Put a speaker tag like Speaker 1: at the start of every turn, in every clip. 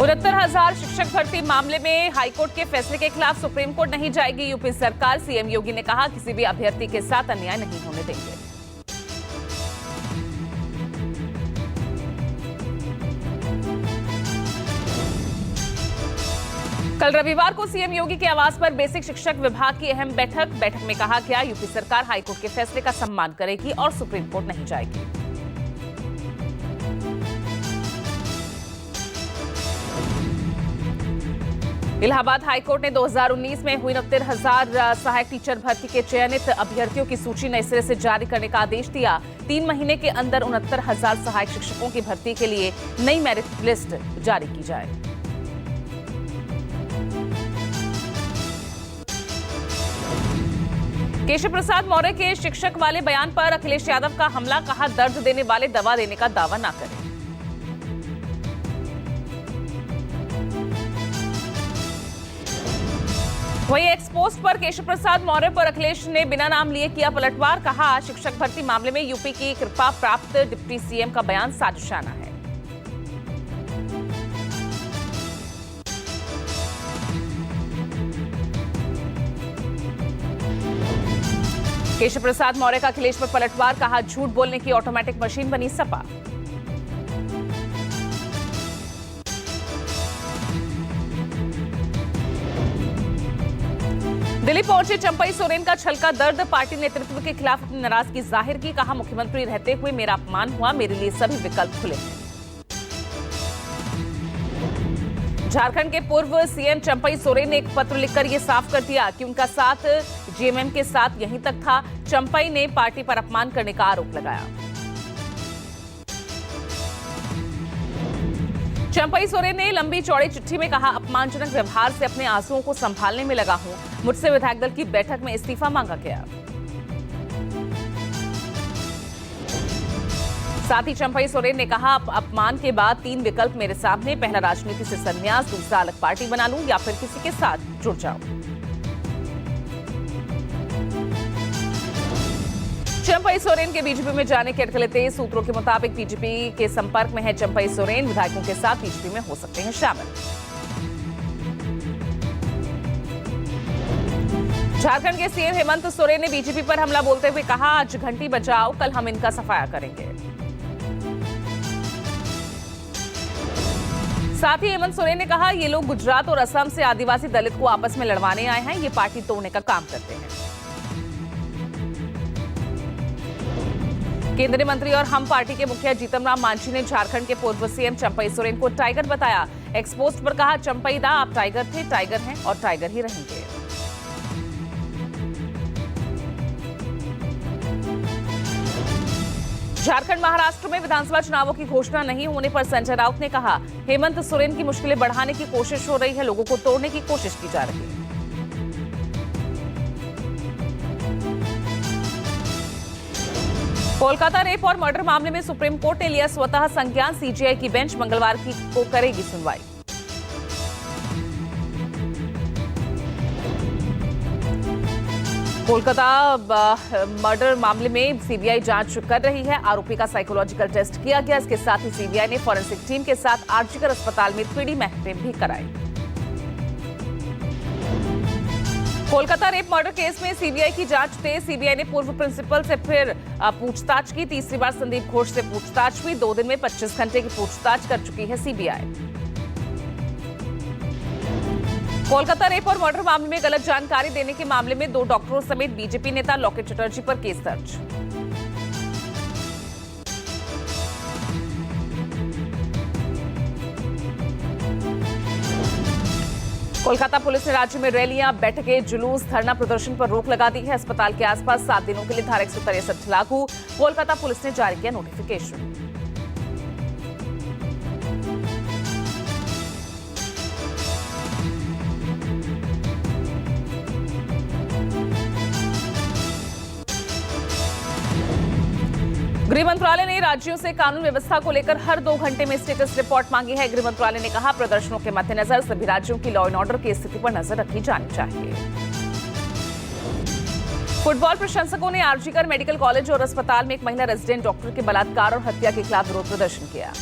Speaker 1: 69,000 शिक्षक भर्ती मामले में हाईकोर्ट के फैसले के खिलाफ सुप्रीम कोर्ट नहीं जाएगी यूपी सरकार। सीएम योगी ने कहा किसी भी अभ्यर्थी के साथ अन्याय नहीं होने देंगे। कल रविवार को सीएम योगी के आवास पर बेसिक शिक्षक विभाग की अहम बैठक में कहा गया यूपी सरकार हाईकोर्ट के फैसले का सम्मान करेगी और सुप्रीम कोर्ट नहीं जाएगी। इलाहाबाद हाईकोर्ट ने 2019 में हुई 69,000 सहायक टीचर भर्ती के चयनित अभ्यर्थियों की सूची नए सिरे से जारी करने का आदेश दिया। 3 महीने के अंदर 69,000 सहायक शिक्षकों की भर्ती के लिए नई मेरिट लिस्ट जारी की जाए। केशव प्रसाद मौर्य के शिक्षक वाले बयान पर अखिलेश यादव का हमला, कहा दर्द देने वाले दवा देने का दावा ना करें। वहीं एक्सपोस्ट पर केशव प्रसाद मौर्य पर अखिलेश ने बिना नाम लिए किया पलटवार, कहा शिक्षक भर्ती मामले में यूपी की कृपा प्राप्त डिप्टी सीएम का बयान साजिशाना है। केशव प्रसाद मौर्य का अखिलेश पर पलटवार, कहा झूठ बोलने की ऑटोमेटिक मशीन बनी सपा। दिल्ली पहुंचे चंपई सोरेन का छलका दर्द, पार्टी नेतृत्व के खिलाफ अपनी नाराजगी जाहिर की, कहा मुख्यमंत्री रहते हुए मेरा अपमान हुआ, मेरे लिए सभी विकल्प खुले हैं। झारखंड के पूर्व सीएम चंपई सोरेन ने एक पत्र लिखकर यह साफ कर दिया कि उनका साथ जेएमएम के साथ यहीं तक था। चंपई ने पार्टी पर अपमान करने का आरोप लगाया। चंपई सोरेन ने लंबी चौड़ी चिट्ठी में कहा अपमानजनक व्यवहार से अपने आंसुओं को संभालने में लगा हूं, मुझसे विधायक दल की बैठक में इस्तीफा मांगा गया। साथ ही चंपई सोरेन ने कहा अपमान के बाद 3 विकल्प मेरे सामने, पहला राजनीति से संन्यास, दूसरा अलग पार्टी बना लूं या फिर किसी के साथ जुड़ जाऊं। चंपई सोरेन के बीजेपी में जाने के अटकलें तेज, सूत्रों के मुताबिक बीजेपी के संपर्क में है चंपई सोरेन, विधायकों के साथ बीजेपी में हो सकते हैं शामिल। झारखंड के सीएम हेमंत सोरेन ने बीजेपी पर हमला बोलते हुए कहा आज घंटी बजाओ, कल हम इनका सफाया करेंगे। साथ ही हेमंत सोरेन ने कहा ये लोग गुजरात और असम से आदिवासी दलित को आपस में लड़वाने आए हैं, ये पार्टी तोड़ने का काम करते हैं। केंद्रीय मंत्री और हम पार्टी के मुखिया जीतन राम मांझी ने झारखंड के पूर्व सीएम चंपई सोरेन को टाइगर बताया। एक्सपोस्ट पर कहा चंपई दा आप टाइगर थे, टाइगर हैं और टाइगर ही रहेंगे। झारखंड महाराष्ट्र में विधानसभा चुनावों की घोषणा नहीं होने पर संजय राउत ने कहा हेमंत सोरेन की मुश्किलें बढ़ाने की कोशिश हो रही है, लोगों को तोड़ने की कोशिश की जा रही है। कोलकाता रेप और मर्डर मामले में सुप्रीम कोर्ट ने लिया स्वतः संज्ञान, सीजीआई की बेंच मंगलवार को करेगी सुनवाई। कोलकाता मर्डर मामले में सीबीआई जांच कर रही है। आरोपी का साइकोलॉजिकल टेस्ट किया गया। इसके साथ ही सीबीआई ने फॉरेंसिक टीम के साथ आरजीकर अस्पताल में 3D मैपिंग भी कराई। कोलकाता रेप मर्डर केस में सीबीआई की जांच तेज। सीबीआई ने पूर्व प्रिंसिपल से फिर पूछताछ की। तीसरी बार संदीप घोष से पूछताछ हुई। 2 दिन में 25 घंटे की पूछताछ कर चुकी है सीबीआई। कोलकाता रेप और मर्डर मामले में गलत जानकारी देने के मामले में 2 डॉक्टरों समेत बीजेपी नेता लॉकेट चटर्जी पर केस दर्ज। कोलकाता पुलिस ने राज्य में रैलियां, बैठकें, जुलूस, धरना प्रदर्शन पर रोक लगा दी है। अस्पताल के आसपास 7 दिनों के लिए धारा 163 लागू। कोलकाता पुलिस ने जारी किया नोटिफिकेशन। गृह मंत्रालय ने राज्यों से कानून व्यवस्था को लेकर हर 2 घंटे में स्टेटस रिपोर्ट मांगी है। गृह मंत्रालय ने कहा प्रदर्शनों के मद्देनजर सभी राज्यों की लॉ एंड ऑर्डर की स्थिति पर नजर रखी जानी चाहिए। फुटबॉल प्रशंसकों ने आरजीकर मेडिकल कॉलेज और अस्पताल में एक महिला रेजिडेंट डॉक्टर के बलात्कार और हत्या के खिलाफ विरोध प्रदर्शन किया।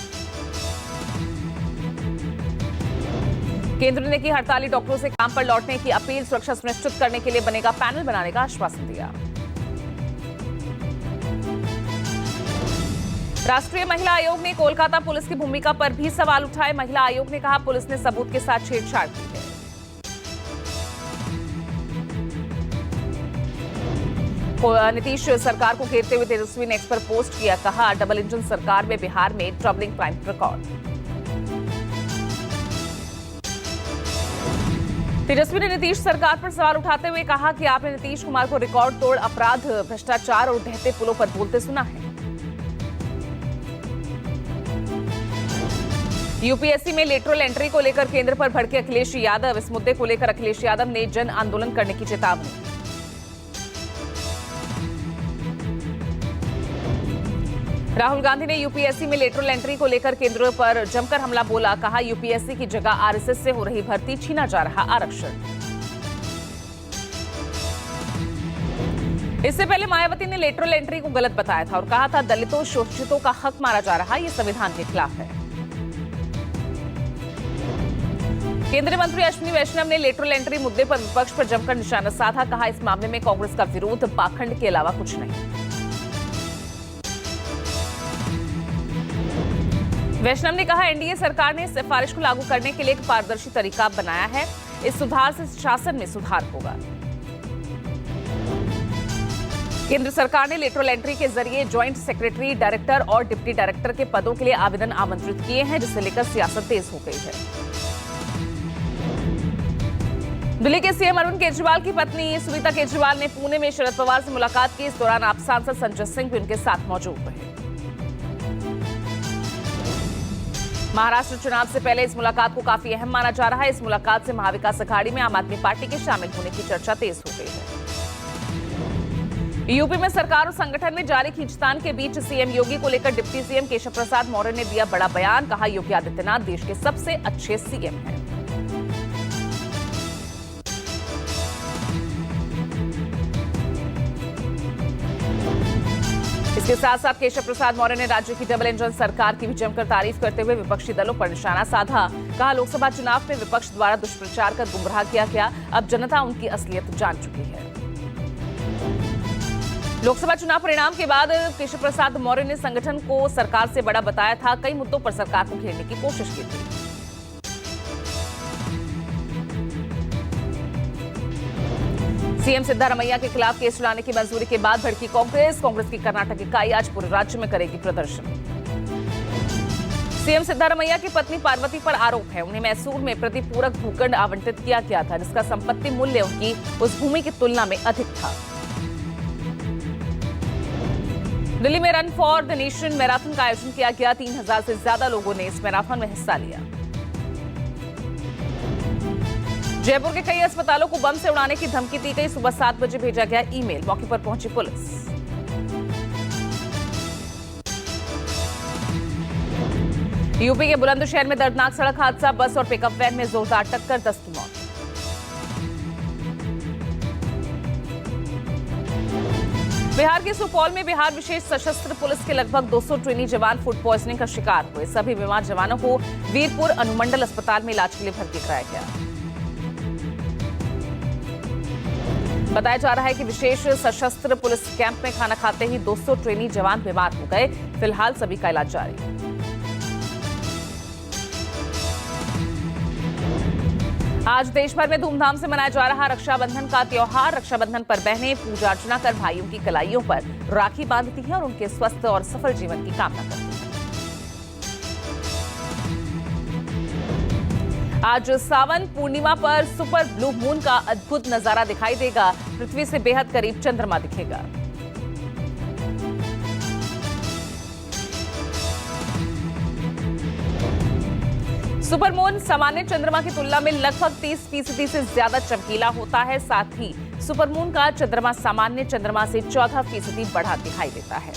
Speaker 1: केंद्र ने की हड़ताली डॉक्टरों से काम पर लौटने की अपील, सुरक्षा सुनिश्चित करने के लिए बनेगा पैनल बनाने का आश्वासन दिया। राष्ट्रीय महिला आयोग ने कोलकाता पुलिस की भूमिका पर भी सवाल उठाए। महिला आयोग ने कहा पुलिस ने सबूत के साथ छेड़छाड़ की है। नीतीश सरकार को घेरते हुए तेजस्वी ने एक्स पर पोस्ट किया, कहा डबल इंजन सरकार में बिहार में ट्रबलिंग क्राइम रिकॉर्ड। तेजस्वी ने नीतीश सरकार पर सवाल उठाते हुए कहा कि आपने नीतीश कुमार को रिकॉर्ड तोड़ अपराध, भ्रष्टाचार और ढहते पुलों पर बोलते सुना है। यूपीएससी में लेटरल एंट्री को लेकर केंद्र पर भड़के अखिलेश यादव। इस मुद्दे को लेकर अखिलेश यादव ने जन आंदोलन करने की चेतावनी। राहुल गांधी ने यूपीएससी में लेटरल एंट्री को लेकर केंद्र पर जमकर हमला बोला, कहा यूपीएससी की जगह आरएसएस से हो रही भर्ती, छीना जा रहा आरक्षण। इससे पहले मायावती ने लेटरल एंट्री को गलत बताया था और कहा था दलितों शोषितों का हक मारा जा रहा, ये संविधान के खिलाफ है। केंद्रीय मंत्री अश्विनी वैष्णव ने लेटरल एंट्री मुद्दे पर विपक्ष पर जमकर निशाना साधा, कहा इस मामले में कांग्रेस का विरोध पाखंड के अलावा कुछ नहीं। वैष्णव ने कहा एनडीए सरकार ने सिफारिश को लागू करने के लिए एक पारदर्शी तरीका बनाया है, इस सुधार से शासन में सुधार होगा। केंद्र सरकार ने लेटरल एंट्री के जरिए ज्वाइंट सेक्रेटरी, डायरेक्टर और डिप्टी डायरेक्टर के पदों के लिए आवेदन आमंत्रित किए हैं, जिसे लेकर सियासत तेज हो गई है। दिल्ली के सीएम अरविंद केजरीवाल की पत्नी सुनीता केजरीवाल ने पुणे में शरद पवार से मुलाकात की। इस दौरान आप सांसद संजय सिंह भी उनके साथ मौजूद रहे। महाराष्ट्र चुनाव से पहले इस मुलाकात को काफी अहम माना जा रहा है। इस मुलाकात से महाविकास अघाड़ी में आम आदमी पार्टी के शामिल होने की चर्चा तेज हो गई है। यूपी में सरकार और संगठन में जारी खींचतान के बीच सीएम योगी को लेकर डिप्टी सीएम केशव प्रसाद मौर्य ने दिया बड़ा बयान, कहा योगी आदित्यनाथ देश के सबसे अच्छे सीएम हैं। इसके साथ साथ केशव प्रसाद मौर्य ने राज्य की डबल इंजन सरकार की भी जमकर तारीफ करते हुए विपक्षी दलों पर निशाना साधा, कहा लोकसभा चुनाव में विपक्ष द्वारा दुष्प्रचार कर गुमराह किया गया, अब जनता उनकी असलियत जान चुकी है। लोकसभा चुनाव परिणाम के बाद केशव प्रसाद मौर्य ने संगठन को सरकार से बड़ा बताया था, कई मुद्दों पर सरकार को घेरने की कोशिश की थी। सीएम सिद्धारमैया के खिलाफ केस चलाने की मंजूरी के बाद भड़की कांग्रेस की कर्नाटक इकाई आज पूरे राज्य में करेगी प्रदर्शन। सीएम सिद्धारमैया की पत्नी पार्वती पर आरोप है, उन्हें मैसूर में प्रतिपूरक भूखंड आवंटित किया गया था, जिसका संपत्ति मूल्य उनकी उस भूमि की तुलना में अधिक था। दिल्ली में run for the nation marathon का आयोजन किया गया। 3000 से ज्यादा लोगों ने इस मैराथन में हिस्सा लिया। जयपुर के कई अस्पतालों को बम से उड़ाने की धमकी दी गई। सुबह 7 बजे भेजा गया ईमेल, मौके पर पहुंची पुलिस। यूपी के बुलंदशहर में दर्दनाक सड़क हादसा, बस और पिकअप वैन में जोरदार टक्कर, 10 की मौत। बिहार के सुपौल में बिहार विशेष सशस्त्र पुलिस के लगभग 200 ट्रेनी जवान फूड पॉइजनिंग का शिकार हुए। सभी बीमार जवानों को वीरपुर अनुमंडल अस्पताल में इलाज के लिए भर्ती कराया गया। बताया जा रहा है कि विशेष सशस्त्र पुलिस कैंप में खाना खाते ही 200 ट्रेनी जवान बीमार हो गए। फिलहाल सभी का इलाज जारी। आज देश भर में धूमधाम से मनाया जा रहा रक्षाबंधन का त्योहार। रक्षाबंधन पर बहनें पूजा अर्चना कर भाइयों की कलाइयों पर राखी बांधती हैं और उनके स्वस्थ और सफल जीवन की कामना करती हैं। आज सावन पूर्णिमा पर सुपर ब्लू मून का अद्भुत नजारा दिखाई देगा। पृथ्वी से बेहद करीब चंद्रमा दिखेगा। सुपर मून सामान्य चंद्रमा की तुलना में लगभग 30% से ज्यादा चमकीला होता है। साथ ही सुपर मून का चंद्रमा सामान्य चंद्रमा से 14% बढ़ा दिखाई देता है।